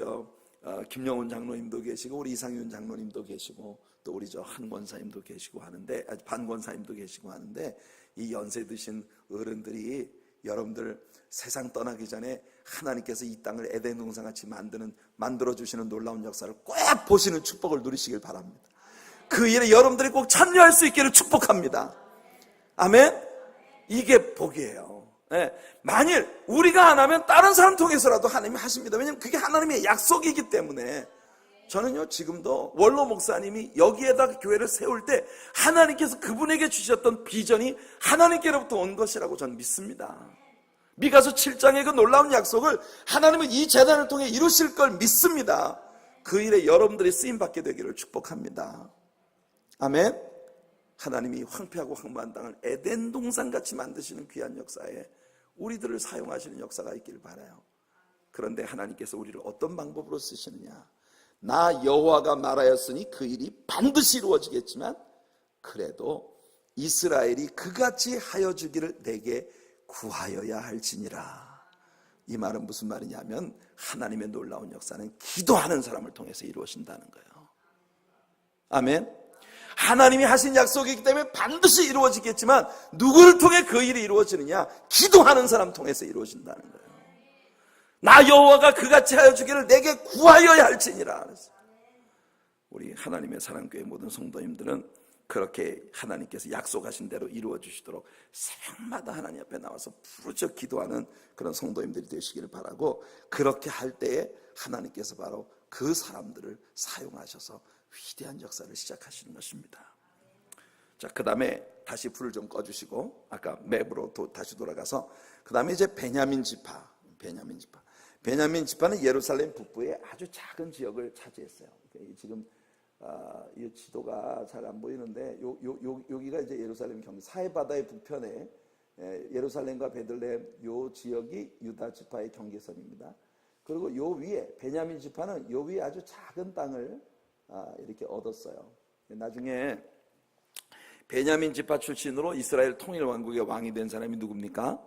김영훈 장로님도 계시고 우리 이상윤 장로님도 계시고 또 우리 한 권사님도 계시고 하는데, 반 권사님도 계시고 하는데, 이 연세 드신 어른들이 여러분들 세상 떠나기 전에 하나님께서 이 땅을 에덴 동산 같이 만들어 주시는 놀라운 역사를 꼭 보시는 축복을 누리시길 바랍니다. 그 일에 여러분들이 꼭 참여할 수 있기를 축복합니다. 아멘. 이게 복이에요. 네. 만일 우리가 안 하면 다른 사람 통해서라도 하나님이 하십니다. 왜냐하면 그게 하나님의 약속이기 때문에. 저는요, 지금도 원로 목사님이 여기에다가 교회를 세울 때 하나님께서 그분에게 주셨던 비전이 하나님께로부터 온 것이라고 저는 믿습니다. 미가서 7장의 그 놀라운 약속을 하나님은 이 재단을 통해 이루실 걸 믿습니다. 그 일에 여러분들이 쓰임받게 되기를 축복합니다. 아멘. 하나님이 황폐하고 황무한 땅을 에덴 동산같이 만드시는 귀한 역사에 우리들을 사용하시는 역사가 있길 바라요. 그런데 하나님께서 우리를 어떤 방법으로 쓰시느냐, 나 여호와가 말하였으니 그 일이 반드시 이루어지겠지만 그래도 이스라엘이 그같이 하여 주기를 내게 구하여야 할지니라. 이 말은 무슨 말이냐면, 하나님의 놀라운 역사는 기도하는 사람을 통해서 이루어진다는 거예요. 아멘. 하나님이 하신 약속이기 때문에 반드시 이루어지겠지만 누구를 통해 그 일이 이루어지느냐, 기도하는 사람 통해서 이루어진다는 거예요. 나 여호와가 그같이 하여 주기를 내게 구하여야 할지니라. 우리 하나님의 사랑교회 모든 성도님들은 그렇게 하나님께서 약속하신 대로 이루어 주시도록 새벽마다 하나님 앞에 나와서 부르짖어 기도하는 그런 성도님들이 되시기를 바라고, 그렇게 할 때에 하나님께서 바로 그 사람들을 사용하셔서 위대한 역사를 시작하시는 것입니다. 자, 그 다음에 다시 불을 좀 꺼주시고 아까 맵으로 다시 돌아가서 그 다음에 이제 베냐민 지파는 예루살렘 북부의 아주 작은 지역을 차지했어요. 지금 이 지도가 잘 안 보이는데 여기가 이제 예루살렘 경기 사해바다의 북편에 예루살렘과 베들레헴 요 지역이 유다 지파의 경계선입니다. 그리고 요 위에 베냐민 지파는 요 위에 아주 작은 땅을 이렇게 얻었어요. 나중에 베냐민 지파 출신으로 이스라엘 통일 왕국의 왕이 된 사람이 누굽니까?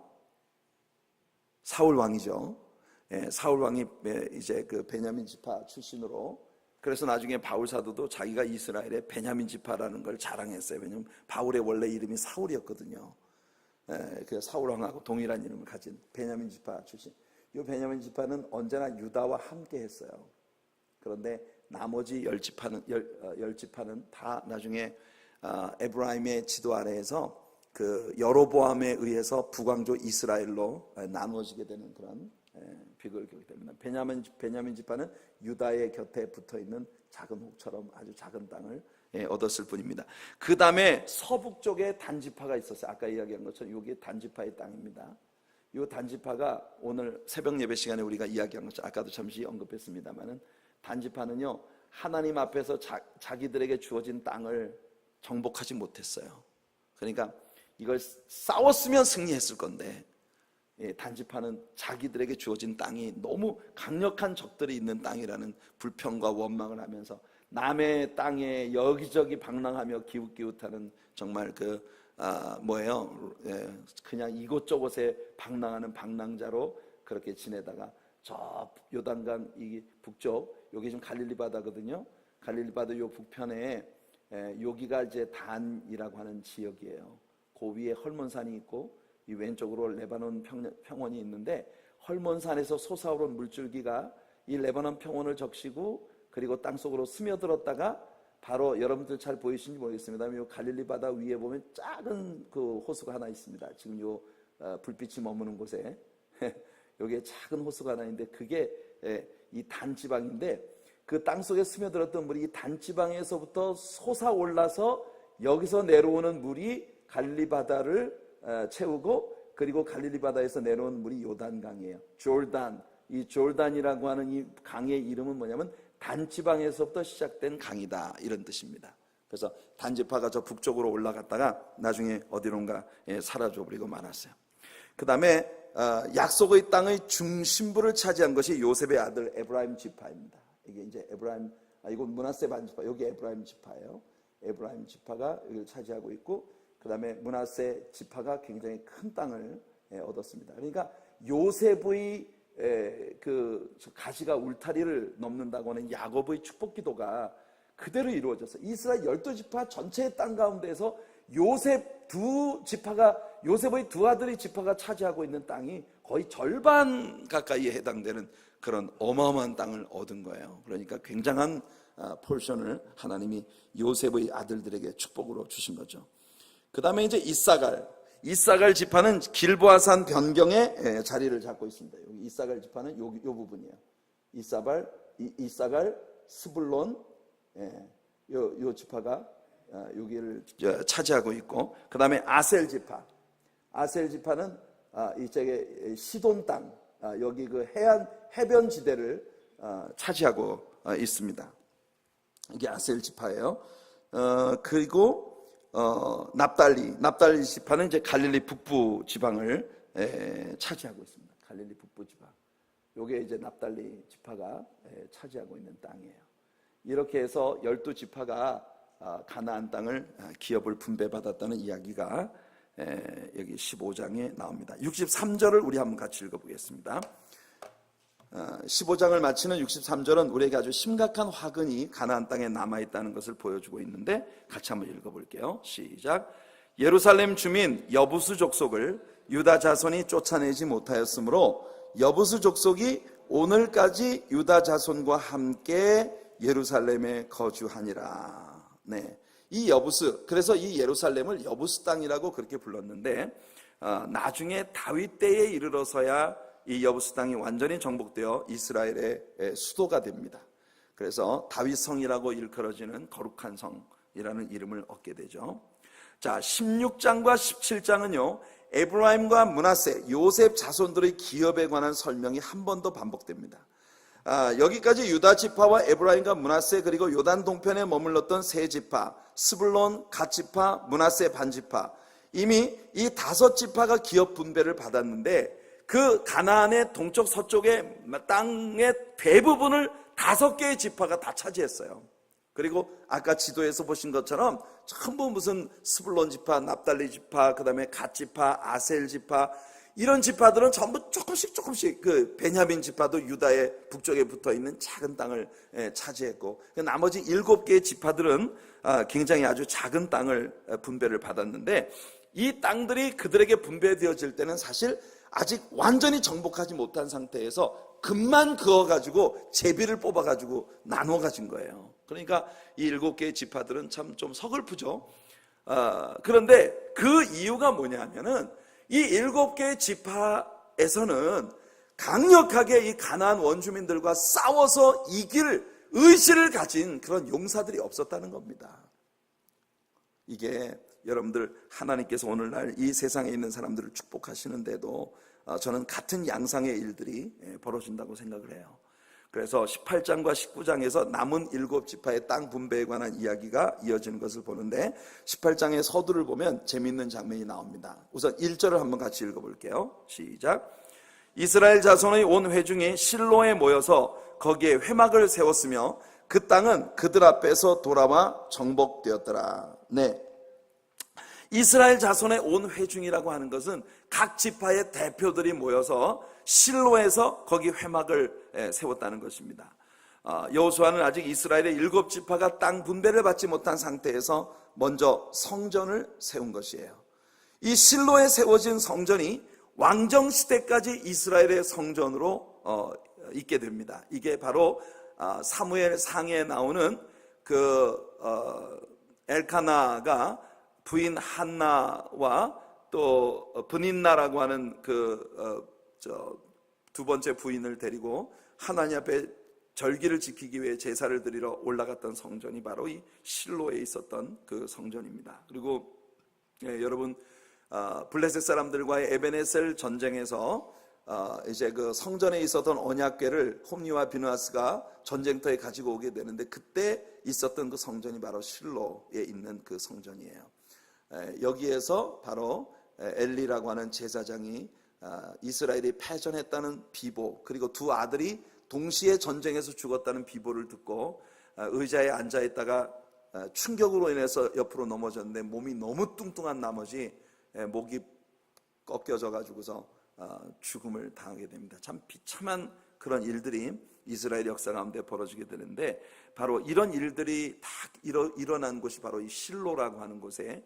사울 왕이죠. 사울 왕이 이제 그 베냐민 지파 출신으로, 그래서 나중에 바울 사도도 자기가 이스라엘의 베냐민 지파라는 걸 자랑했어요. 왜냐하면 바울의 원래 이름이 사울이었거든요. 그 사울 왕하고 동일한 이름을 가진 베냐민 지파 출신. 이 베냐민 지파는 언제나 유다와 함께 했어요. 그런데 나머지 10지파는 다 나중에 에브라임의 지도 아래에서 그 여로보암에 의해서 북왕조 이스라엘로 나누어지게 되는 그런 비극을 겪기 때문에 베냐민 지파는 유다의 곁에 붙어있는 작은 혹처럼 아주 작은 땅을 얻었을 뿐입니다. 그 다음에 서북 쪽에 단지파가 있었어요. 아까 이야기한 것처럼 이게 단지파의 땅입니다. 이 단지파가 오늘 새벽 예배 시간에 우리가 이야기한 것처럼 아까도 잠시 언급했습니다만은, 단지파는요 하나님 앞에서 자기들에게 주어진 땅을 정복하지 못했어요. 그러니까 이걸 싸웠으면 승리했을 건데, 단지파는 자기들에게 주어진 땅이 너무 강력한 적들이 있는 땅이라는 불평과 원망을 하면서 남의 땅에 여기저기 방랑하며 기웃기웃하는 정말 그냥 이곳저곳에 방랑하는 방랑자로 그렇게 지내다가 저 요단강 이 북쪽, 여기 지금 갈릴리 바다거든요. 갈릴리 바다 요 북편에 여기가 이제 단이라고 하는 지역이에요. 그 위에 헐몬산이 있고 이 왼쪽으로 레바논 평원이 있는데, 헐몬산에서 솟아오른 물줄기가 이 레바논 평원을 적시고 그리고 땅속으로 스며들었다가 바로, 여러분들 잘 보이시는지 모르겠습니다만 이 갈릴리 바다 위에 보면 작은 그 호수가 하나 있습니다. 지금 요 불빛이 머무는 곳에 여기에 작은 호수가 하나 있는데, 그게 이 단지방인데, 그 땅속에 스며들었던 물이 이 단지방에서부터 솟아올라서 여기서 내려오는 물이 갈릴리 바다를 채우고, 그리고 갈릴리 바다에서 내려온 물이 요단강이에요. 졸단, 이 졸단이라고 하는 이 강의 이름은 뭐냐면 단지방에서부터 시작된 강이다, 이런 뜻입니다. 그래서 단지파가 저 북쪽으로 올라갔다가 나중에 어디론가 사라져버리고 말았어요. 그 다음에 약속의 땅의 중심부를 차지한 것이 요셉의 아들 에브라임 지파입니다. 이게 이제 에브라임, 이건 므낫세 반지파, 여기 에브라임 지파예요. 에브라임 지파가 여기를 차지하고 있고, 그 다음에 므낫세 지파가 굉장히 큰 땅을 얻었습니다. 그러니까 요셉의 그 가시가 울타리를 넘는다고 하는 야곱의 축복기도가 그대로 이루어져서 이스라엘 12지파 전체의 땅 가운데에서 요셉 두 지파가, 요셉의 두 아들의 지파가 차지하고 있는 땅이 거의 절반 가까이에 해당되는 그런 어마어마한 땅을 얻은 거예요. 그러니까 굉장한 포션을 하나님이 요셉의 아들들에게 축복으로 주신 거죠. 그 다음에 이제 이사갈 지파는 길보아산 변경에 자리를 잡고 있습니다. 여기 이사갈 지파는 요 부분이에요. 이사갈, 스불론, 요 지파가 여기를 차지하고 있고, 그 다음에 아셀 지파는 이쪽에 시돈 땅, 여기 그 해변 지대를 차지하고 있습니다. 이게 아셀 지파예요. 그리고 납달리 지파는 이제 갈릴리 북부 지방을 차지하고 있습니다. 갈릴리 북부 지방. 요게 이제 납달리 지파가 차지하고 있는 땅이에요. 이렇게 해서 12지파가 가나안 땅을 기업을 분배받았다는 이야기가 여기 15장에 나옵니다. 63절을 우리 한번 같이 읽어보겠습니다. 15장을 마치는 63절은 우리에게 아주 심각한 화근이 가나안 땅에 남아있다는 것을 보여주고 있는데, 같이 한번 읽어볼게요. 시작. 예루살렘 주민 여부수 족속을 유다 자손이 쫓아내지 못하였으므로 여부수 족속이 오늘까지 유다 자손과 함께 예루살렘에 거주하니라. 네, 이 여부스, 그래서 이 예루살렘을 여부스 땅이라고 그렇게 불렀는데, 나중에 다윗 때에 이르러서야 이 여부스 땅이 완전히 정복되어 이스라엘의 수도가 됩니다. 그래서 다윗성이라고 일컬어지는 거룩한 성이라는 이름을 얻게 되죠. 자, 16장과 17장은요 에브라임과 므낫세, 요셉 자손들의 기업에 관한 설명이 한 번 더 반복됩니다. 여기까지 유다 지파와 에브라임과 므낫세, 그리고 요단 동편에 머물렀던 세 지파, 스불론, 갓 지파, 므낫세 반 지파, 이미 이 5지파가 기업 분배를 받았는데, 그 가나안의 동쪽 서쪽의 땅의 대부분을 5개의 지파가 다 차지했어요. 그리고 아까 지도에서 보신 것처럼 전부 무슨 스불론 지파, 납달리 지파, 그 다음에 갓 지파, 아셀 지파, 이런 지파들은 전부 조금씩 그 베냐민 지파도 유다의 북쪽에 붙어있는 작은 땅을 차지했고, 나머지 7개의 지파들은 굉장히 아주 작은 땅을 분배를 받았는데, 이 땅들이 그들에게 분배되어질 때는 사실 아직 완전히 정복하지 못한 상태에서 금만 그어가지고 제비를 뽑아가지고 나눠 가진 거예요. 그러니까 이 7개의 지파들은 참 좀 서글프죠. 그런데 그 이유가 뭐냐면은 이 7개의 지파에서는 강력하게 이 가나안 원주민들과 싸워서 이길 의지를 가진 그런 용사들이 없었다는 겁니다. 이게 여러분들, 하나님께서 오늘날 이 세상에 있는 사람들을 축복하시는데도 저는 같은 양상의 일들이 벌어진다고 생각을 해요. 그래서 18장과 19장에서 남은 7지파의 땅 분배에 관한 이야기가 이어지는 것을 보는데, 18장의 서두를 보면 재미있는 장면이 나옵니다. 우선 1절을 한번 같이 읽어볼게요. 시작. 이스라엘 자손의 온 회중이 실로에 모여서 거기에 회막을 세웠으며 그 땅은 그들 앞에서 돌아와 정복되었더라. 네, 이스라엘 자손의 온 회중이라고 하는 것은 각 지파의 대표들이 모여서 실로에서 거기 회막을 세웠다는 것입니다. 여호수아는 아직 이스라엘의 7지파가 땅 분배를 받지 못한 상태에서 먼저 성전을 세운 것이에요. 이 실로에 세워진 성전이 왕정시대까지 이스라엘의 성전으로 있게 됩니다. 이게 바로 사무엘 상에 나오는 엘카나가 부인 한나와 또 브닌나라고 하는 두 번째 부인을 데리고 하나님 앞에 절기를 지키기 위해 제사를 드리러 올라갔던 성전이 바로 이 실로에 있었던 그 성전입니다. 그리고 여러분, 블레셋 사람들과의 에베네셀 전쟁에서 이제 그 성전에 있었던 언약궤를 홈니와 비느하스가 전쟁터에 가지고 오게 되는데, 그때 있었던 그 성전이 바로 실로에 있는 그 성전이에요. 여기에서 바로 엘리라고 하는 제사장이 이스라엘이 패전했다는 비보, 그리고 두 아들이 동시에 전쟁에서 죽었다는 비보를 듣고 의자에 앉아있다가 충격으로 인해서 옆으로 넘어졌는데 몸이 너무 뚱뚱한 나머지 목이 꺾여져 가지고서 죽음을 당하게 됩니다. 참 비참한 그런 일들이 이스라엘 역사 가운데 벌어지게 되는데, 바로 이런 일들이 다 일어난 곳이 바로 이 실로라고 하는 곳의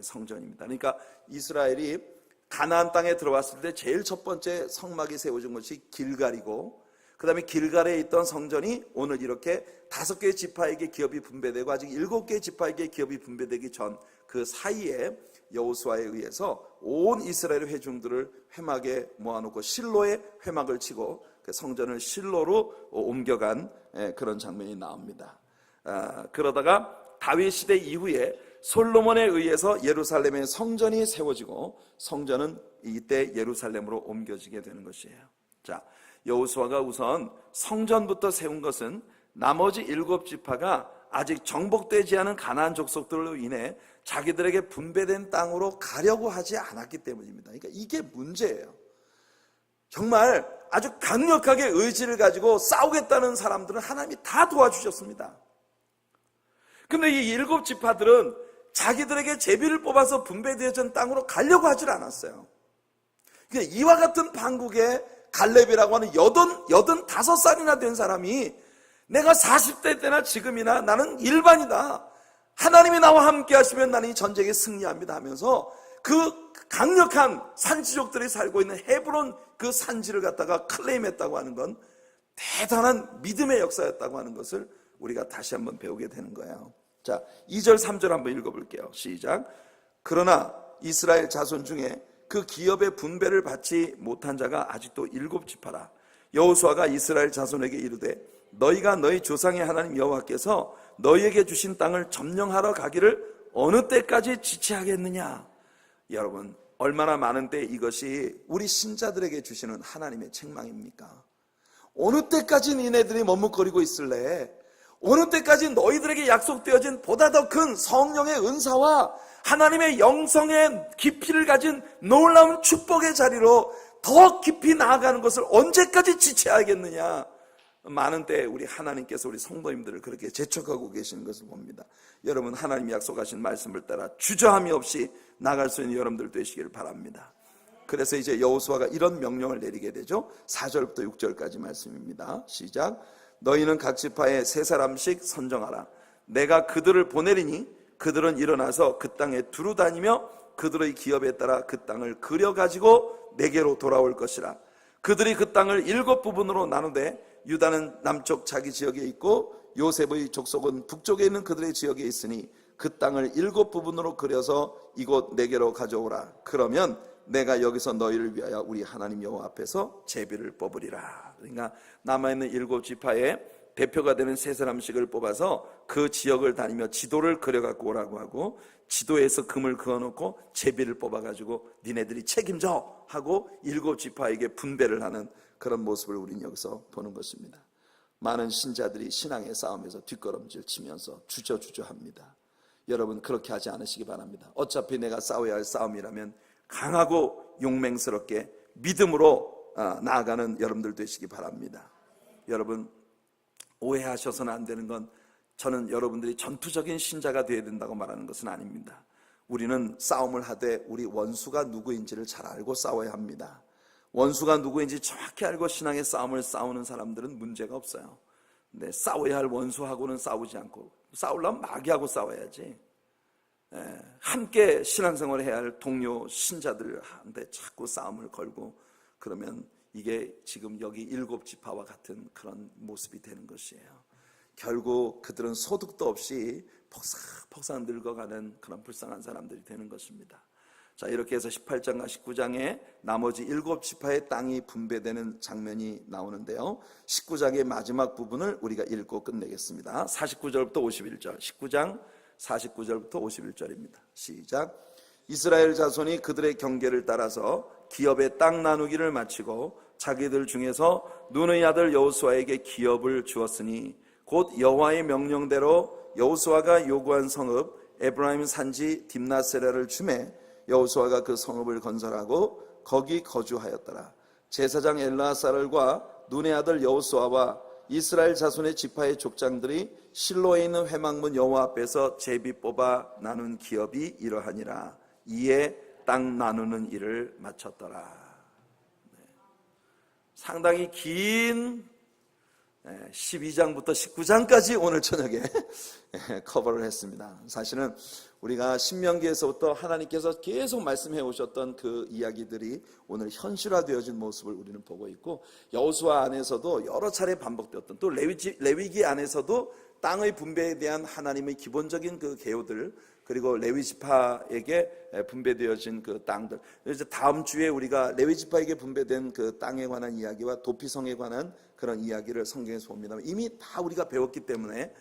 성전입니다. 그러니까 이스라엘이 가나안 땅에 들어왔을 때 제일 첫 번째 성막이 세워진 것이 길갈이고, 그 다음에 길갈에 있던 성전이 오늘 이렇게 5개의 지파에게 기업이 분배되고 아직 7개의 지파에게 기업이 분배되기 전 그 사이에 여호수아에 의해서 온 이스라엘 회중들을 회막에 모아놓고 실로에 회막을 치고 그 성전을 실로로 옮겨간 그런 장면이 나옵니다. 그러다가 다윗 시대 이후에 솔로몬에 의해서 예루살렘의 성전이 세워지고 성전은 이때 예루살렘으로 옮겨지게 되는 것이에요. 자, 여호수아가 우선 성전부터 세운 것은 나머지 7지파가 아직 정복되지 않은 가나안 족속들로 인해 자기들에게 분배된 땅으로 가려고 하지 않았기 때문입니다. 그러니까 이게 문제예요. 정말 아주 강력하게 의지를 가지고 싸우겠다는 사람들은 하나님이 다 도와주셨습니다. 근데 이 7지파들은 자기들에게 제비를 뽑아서 분배되어진 땅으로 가려고 하질 않았어요. 그러니까 이와 같은 판국에 갈렙이라고 하는 85살이나 된 사람이 내가 40대 때나 지금이나 나는 일반이다, 하나님이 나와 함께 하시면 나는 이 전쟁에 승리합니다 하면서 그 강력한 산지족들이 살고 있는 헤브론 그 산지를 갖다가 클레임했다고 하는 건 대단한 믿음의 역사였다고 하는 것을 우리가 다시 한번 배우게 되는 거예요. 자, 2절 3절 한번 읽어볼게요. 시작. 그러나 이스라엘 자손 중에 그 기업의 분배를 받지 못한 자가 아직도 7지파라. 여호수아가 이스라엘 자손에게 이르되 너희가 너희 조상의 하나님 여호와께서 너희에게 주신 땅을 점령하러 가기를 어느 때까지 지체하겠느냐. 여러분, 얼마나 많은 때 이것이 우리 신자들에게 주시는 하나님의 책망입니까? 어느 때까지 니네들이 머뭇거리고 있을래? 어느 때까지 너희들에게 약속되어진 보다 더 큰 성령의 은사와 하나님의 영성의 깊이를 가진 놀라운 축복의 자리로 더 깊이 나아가는 것을 언제까지 지체하겠느냐. 많은 때 우리 하나님께서 우리 성도님들을 그렇게 재촉하고 계시는 것을 봅니다. 여러분, 하나님이 약속하신 말씀을 따라 주저함이 없이 나갈 수 있는 여러분들 되시길 바랍니다. 그래서 이제 여호수아가 이런 명령을 내리게 되죠. 4절부터 6절까지 말씀입니다. 시작. 너희는 각 지파에 3사람씩 선정하라. 내가 그들을 보내리니 그들은 일어나서 그 땅에 두루 다니며 그들의 기업에 따라 그 땅을 그려가지고 내게로 돌아올 것이라. 그들이 그 땅을 7부분으로 나누되 유다는 남쪽 자기 지역에 있고 요셉의 족속은 북쪽에 있는 그들의 지역에 있으니 그 땅을 7부분으로 그려서 이곳 내게로 가져오라. 그러면 내가 여기서 너희를 위하여 우리 하나님 여호와 앞에서 제비를 뽑으리라. 그러니까 남아있는 7지파의 대표가 되는 3사람씩을 뽑아서 그 지역을 다니며 지도를 그려갖고 오라고 하고, 지도에서 금을 그어놓고 제비를 뽑아가지고 니네들이 책임져 하고 7지파에게 분배를 하는 그런 모습을 우리는 여기서 보는 것입니다. 많은 신자들이 신앙의 싸움에서 뒷걸음질 치면서 주저합니다. 여러분, 그렇게 하지 않으시기 바랍니다. 어차피 내가 싸워야 할 싸움이라면 강하고 용맹스럽게 믿음으로 나아가는 여러분들 되시기 바랍니다. 여러분, 오해하셔서는 안 되는 건 저는 여러분들이 전투적인 신자가 되어야 된다고 말하는 것은 아닙니다. 우리는 싸움을 하되 우리 원수가 누구인지를 잘 알고 싸워야 합니다. 원수가 누구인지 정확히 알고 신앙의 싸움을 싸우는 사람들은 문제가 없어요. 근데 싸워야 할 원수하고는 싸우지 않고, 싸우려면 마귀하고 싸워야지. 함께 신앙생활을 해야 할 동료 신자들한테 자꾸 싸움을 걸고 그러면 이게 지금 여기 7지파와 같은 그런 모습이 되는 것이에요. 결국 그들은 소득도 없이 폭삭폭삭 늙어가는 그런 불쌍한 사람들이 되는 것입니다. 자, 이렇게 해서 18장과 19장에 나머지 7지파의 땅이 분배되는 장면이 나오는데요, 19장의 마지막 부분을 우리가 읽고 끝내겠습니다. 49절부터 51절, 19장 49절부터 51절입니다. 시작. 이스라엘 자손이 그들의 경계를 따라서 기업의 땅 나누기를 마치고 자기들 중에서 눈의 아들 여호수아에게 기업을 주었으니 곧 여호와의 명령대로 여호수아가 요구한 성읍 에브라임 산지 딥나세라를 주매 여호수아가 그 성읍을 건설하고 거기 거주하였더라. 제사장 엘르아살과 눈의 아들 여호수아와 이스라엘 자손의 지파의 족장들이 실로에 있는 회막문 여호와 앞에서 제비 뽑아 나눈 기업이 이러하니라. 이에 땅 나누는 일을 마쳤더라. 상당히 긴 12장부터 19장까지 오늘 저녁에 커버를 했습니다. 사실은 우리가 신명기에서부터 하나님께서 계속 말씀해 오셨던 그 이야기들이 오늘 현실화되어진 모습을 우리는 보고 있고, 여호수아 안에서도 여러 차례 반복되었던, 또 레위기 안에서도 땅의 분배에 대한 하나님의 기본적인 그 계호들, 그리고 레위지파에게 분배되어진 그 땅들. 이제 다음 주에 우리가 레위지파에게 분배된 그 땅에 관한 이야기와 도피성에 관한 그런 이야기를 성경에서 봅니다. 이미 다 우리가 배웠기 때문에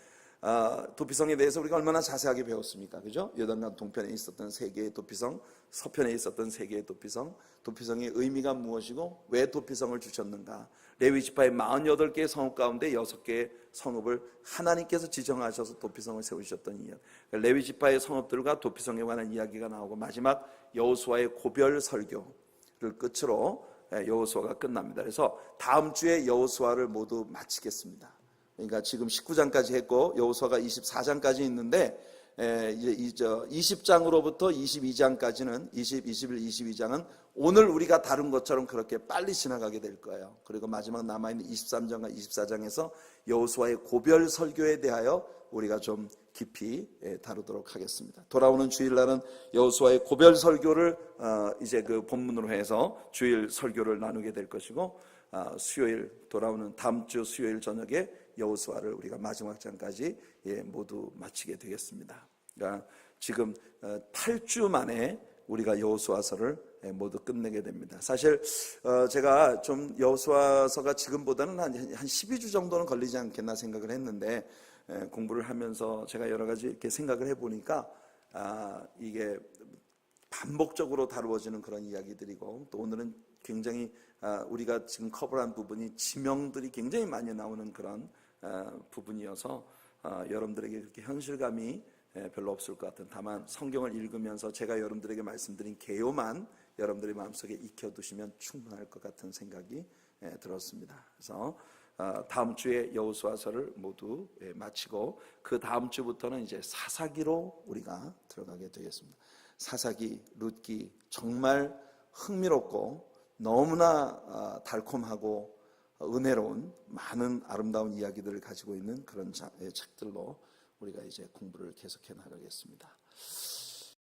도피성에 대해서 우리가 얼마나 자세하게 배웠습니까? 그죠? 요단강 동편에 있었던 세 개의 도피성, 서편에 있었던 세 개의 도피성, 도피성의 의미가 무엇이고 왜 도피성을 주셨는가? 레위지파의 48개의 성읍 가운데 6개의 성읍을 하나님께서 지정하셔서 도피성을 세우셨던 이야기. 레위지파의 성읍들과 도피성에 관한 이야기가 나오고, 마지막 여호수아의 고별 설교를 끝으로 여호수아가 끝납니다. 그래서 다음 주에 여호수아를 모두 마치겠습니다. 그러니까 지금 19장까지 했고 여호수아가 24장까지 있는데, 이제 20장으로부터 22장까지는 20, 21, 22장은 오늘 우리가 다룬 것처럼 그렇게 빨리 지나가게 될 거예요. 그리고 마지막 남아있는 23장과 24장에서 여호수아의 고별 설교에 대하여 우리가 좀 깊이 다루도록 하겠습니다. 돌아오는 주일날은 여호수아의 고별 설교를 이제 그 본문으로 해서 주일 설교를 나누게 될 것이고, 수요일, 돌아오는 다음 주 수요일 저녁에 여호수아를 우리가 마지막 장까지 모두 마치게 되겠습니다. 그러니까 지금 8주 만에 우리가 여호수아서를 모두 끝내게 됩니다. 사실 제가 좀 여호수아서가 지금보다는 한 12주 정도는 걸리지 않겠나 생각을 했는데, 공부를 하면서 제가 여러 가지 이렇게 생각을 해보니까 이게 반복적으로 다루어지는 그런 이야기들이고, 또 오늘은 굉장히 우리가 지금 커버한 부분이 지명들이 굉장히 많이 나오는 그런 부분이어서 여러분들에게 그렇게 현실감이 별로 없을 것 같은, 다만 성경을 읽으면서 제가 여러분들에게 말씀드린 개요만 여러분들의 마음속에 익혀두시면 충분할 것 같은 생각이 들었습니다. 그래서 다음 주에 여호수아서를 모두 마치고 그 다음 주부터는 이제 사사기로 우리가 들어가게 되겠습니다. 사사기, 룻기, 정말 흥미롭고 너무나 달콤하고 은혜로운 많은 아름다운 이야기들을 가지고 있는 그런 책들로 우리가 이제 공부를 계속해 나가겠습니다.